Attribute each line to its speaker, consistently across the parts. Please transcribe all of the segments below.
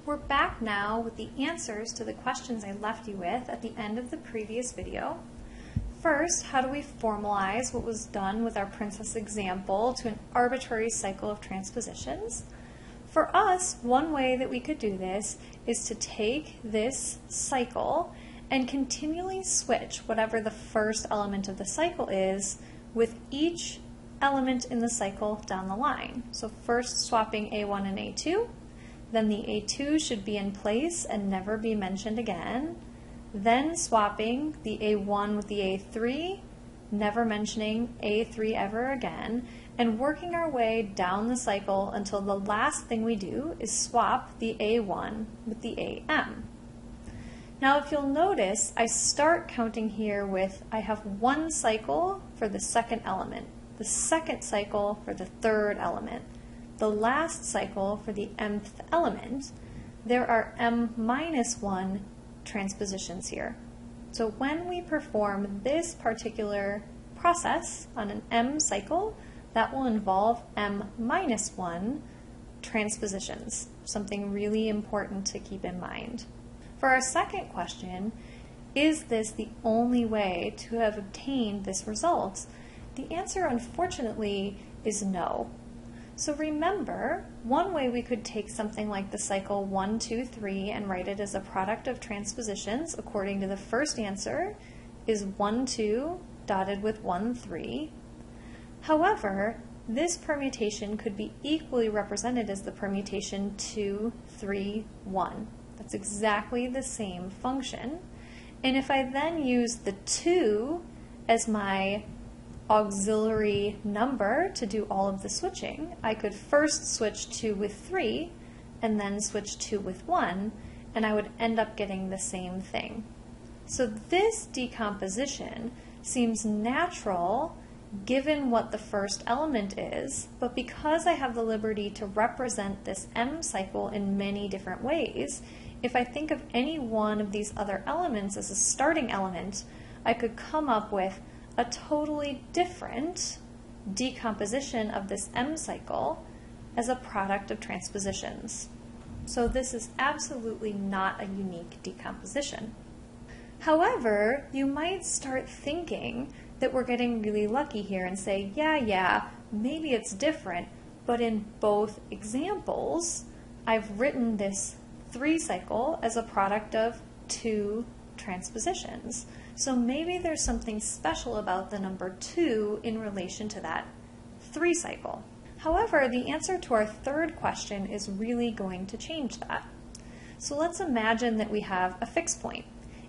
Speaker 1: We're back now with the answers to the questions I left you with at the end of the previous video. First, how do we formalize what was done with our princess example to an arbitrary cycle of transpositions? For us, one way that we could do this is to take this cycle and continually switch whatever the first element of the cycle is with each element in the cycle down the line. So first swapping A1 and A2, then the A2 should be in place and never be mentioned again. Then swapping the A1 with the A3, never mentioning A3 ever again, and working our way down the cycle until the last thing we do is swap the A1 with the AM. Now if you'll notice, I start counting here with I have one cycle for the second element, the second cycle for the third element, the last cycle for the mth element. There are m-1 transpositions here. So when we perform this particular process on an m cycle, that will involve m-1 transpositions, something really important to keep in mind. For our second question, is this the only way to have obtained this result? The answer, unfortunately, is no. So remember, one way we could take something like the cycle 1, 2, 3 and write it as a product of transpositions according to the first answer is 1, 2 dotted with 1, 3. However, this permutation could be equally represented as the permutation 2, 3, 1. That's exactly the same function. And if I then use the 2 as my auxiliary number to do all of the switching, I could first switch 2 with 3 and then switch 2 with 1, and I would end up getting the same thing. So this decomposition seems natural given what the first element is, but because I have the liberty to represent this M cycle in many different ways, if I think of any one of these other elements as a starting element, I could come up with a totally different decomposition of this M cycle as a product of transpositions. So this is absolutely not a unique decomposition. However, you might start thinking that we're getting really lucky here and say, yeah, maybe it's different, but in both examples, I've written this 3 cycle as a product of 2 transpositions. So maybe there's something special about the number 2 in relation to that 3 cycle. However, the answer to our third question is really going to change that. So let's imagine that we have a fixed point.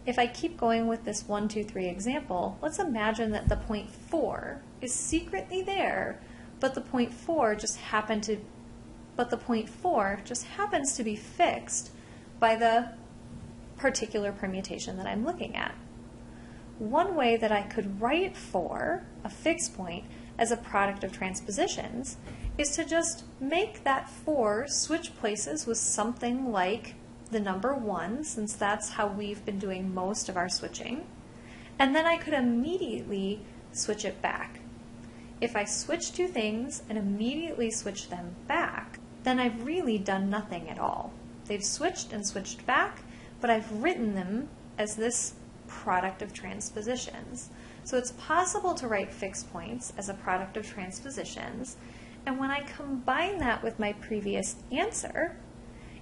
Speaker 1: If I keep going with this 1, 2, 3 example, let's imagine that the point 4 is secretly there, but the point 4 just happens to be fixed by the particular permutation that I'm looking at. One way that I could write for a fixed point as a product of transpositions is to just make that 4 switch places with something like the number 1, since that's how we've been doing most of our switching, and then I could immediately switch it back. If I switch 2 things and immediately switch them back, then I've really done nothing at all. They've switched and switched back, but I've written them as this product of transpositions. So it's possible to write fixed points as a product of transpositions, and when I combine that with my previous answer,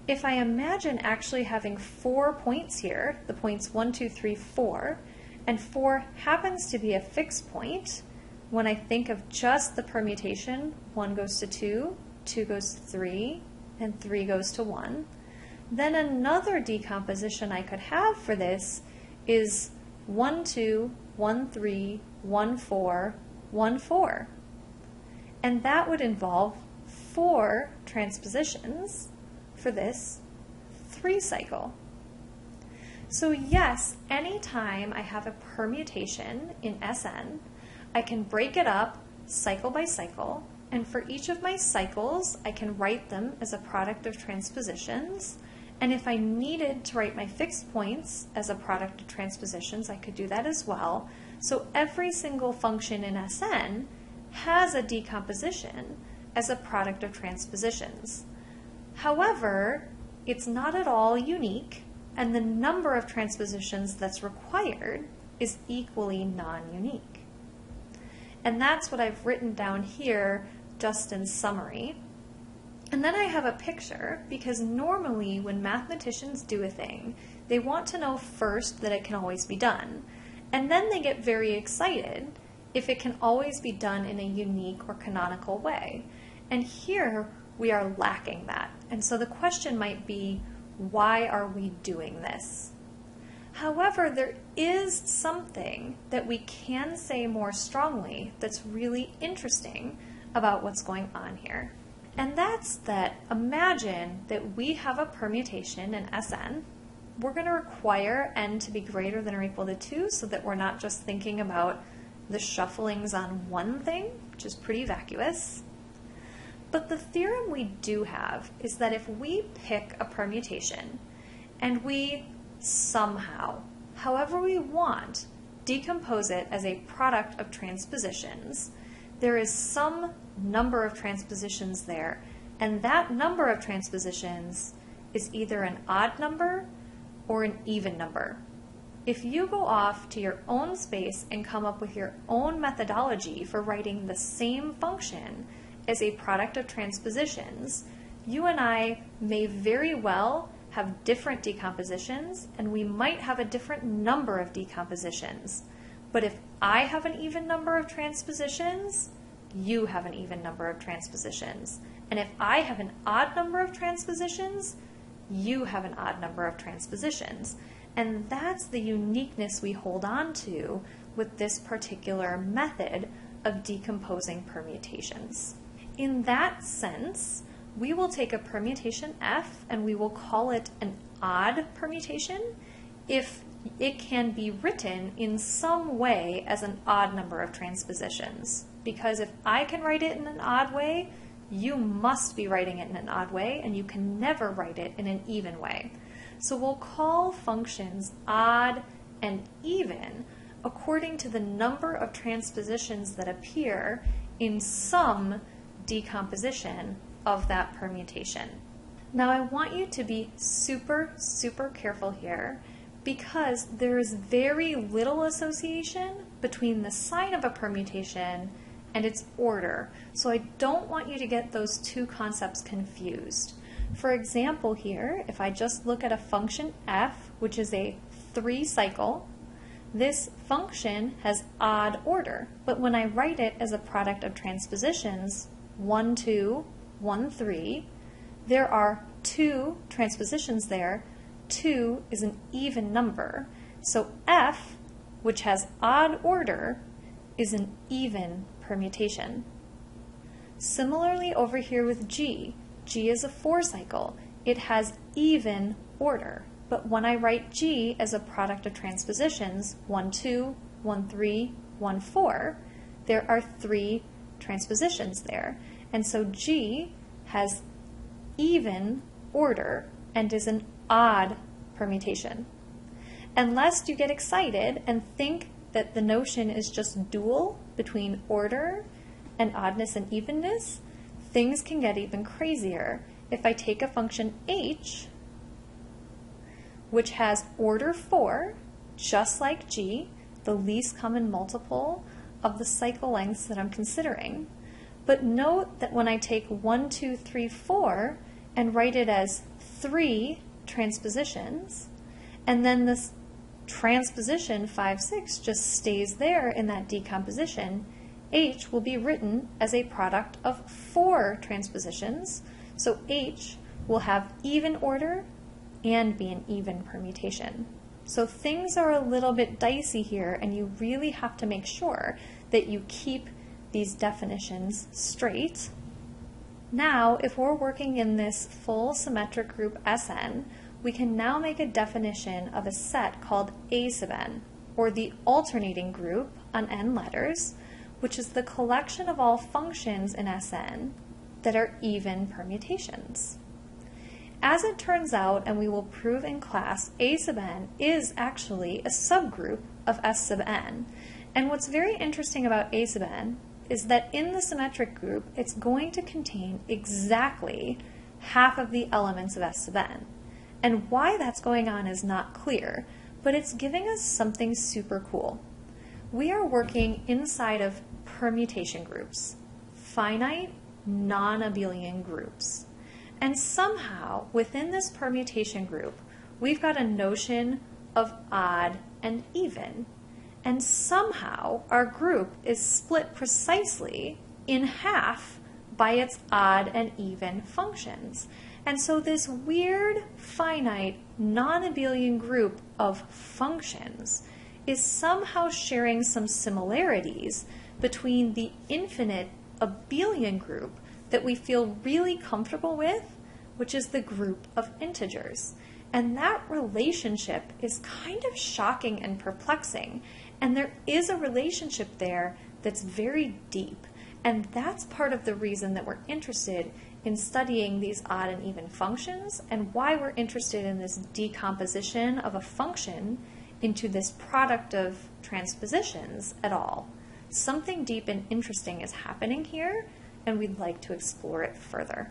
Speaker 1: if I imagine actually having 4 points here, the points 1, 2, 3, 4, and 4 happens to be a fixed point, when I think of just the permutation, 1 goes to 2, 2 goes to 3, and 3 goes to 1, then another decomposition I could have for this is 1, 2, 1, 3, 1, 4, 1, 4. And that would involve 4 transpositions for this 3 cycle. So yes, anytime I have a permutation in Sn, I can break it up cycle by cycle, and for each of my cycles, I can write them as a product of transpositions. And if I needed to write my fixed points as a product of transpositions, I could do that as well. So every single function in Sn has a decomposition as a product of transpositions. However, it's not at all unique, and the number of transpositions that's required is equally non-unique. And that's what I've written down here just in summary. And then I have a picture, because normally when mathematicians do a thing, they want to know first that it can always be done. And then they get very excited if it can always be done in a unique or canonical way. And here we are lacking that. And so the question might be, why are we doing this? However, there is something that we can say more strongly that's really interesting about what's going on here. And that's that, imagine that we have a permutation in Sn. We're going to require n to be greater than or equal to 2 so that we're not just thinking about the shufflings on one thing, which is pretty vacuous. But the theorem we do have is that if we pick a permutation and we somehow, however we want, decompose it as a product of transpositions, there is some number of transpositions there, and that number of transpositions is either an odd number or an even number. If you go off to your own space and come up with your own methodology for writing the same function as a product of transpositions, you and I may very well have different decompositions, and we might have a different number of decompositions. But if I have an even number of transpositions, you have an even number of transpositions. And if I have an odd number of transpositions, you have an odd number of transpositions. And that's the uniqueness we hold on to with this particular method of decomposing permutations. In that sense, we will take a permutation f and we will call it an odd permutation if it can be written in some way as an odd number of transpositions. Because if I can write it in an odd way, you must be writing it in an odd way, and you can never write it in an even way. So we'll call functions odd and even according to the number of transpositions that appear in some decomposition of that permutation. Now I want you to be super careful here, because there is very little association between the sign of a permutation and its order. So I don't want you to get those two concepts confused. For example here, if I just look at a function f, which is a 3-cycle, this function has odd order, but when I write it as a product of transpositions, 1, 2, 1, 3, there are 2 transpositions there. 2 is an even number. So f, which has odd order, is an even permutation. Similarly over here with g, g is a 4-cycle. It has even order. But when I write g as a product of transpositions, 1, 2, 1, 3, 1, 4, there are 3 transpositions there. And so g has even order and is an odd permutation. Unless you get excited and think that the notion is just dual between order and oddness and evenness, things can get even crazier. If I take a function h, which has order 4, just like g, the least common multiple of the cycle lengths that I'm considering. But note that when I take 1, 2, 3, 4 and write it as 3 transpositions, and then this transposition 5, 6 just stays there in that decomposition, h will be written as a product of 4 transpositions. So h will have even order and be an even permutation. So things are a little bit dicey here, and you really have to make sure that you keep these definitions straight. Now, if we're working in this full symmetric group Sn, we can now make a definition of a set called A sub n, or the alternating group on n letters, which is the collection of all functions in Sn that are even permutations. As it turns out, and we will prove in class, A sub n is actually a subgroup of S sub n. And what's very interesting about A sub n is that in the symmetric group, it's going to contain exactly half of the elements of S sub n. And why that's going on is not clear, but it's giving us something super cool. We are working inside of permutation groups, finite non-abelian groups. And somehow, within this permutation group, we've got a notion of odd and even. And somehow, our group is split precisely in half by its odd and even functions. And so this weird, finite, non-abelian group of functions is somehow sharing some similarities between the infinite abelian group that we feel really comfortable with, which is the group of integers. And that relationship is kind of shocking and perplexing. And there is a relationship there that's very deep. And that's part of the reason that we're interested in studying these odd and even functions, and why we're interested in this decomposition of a function into this product of transpositions at all. Something deep and interesting is happening here, and we'd like to explore it further.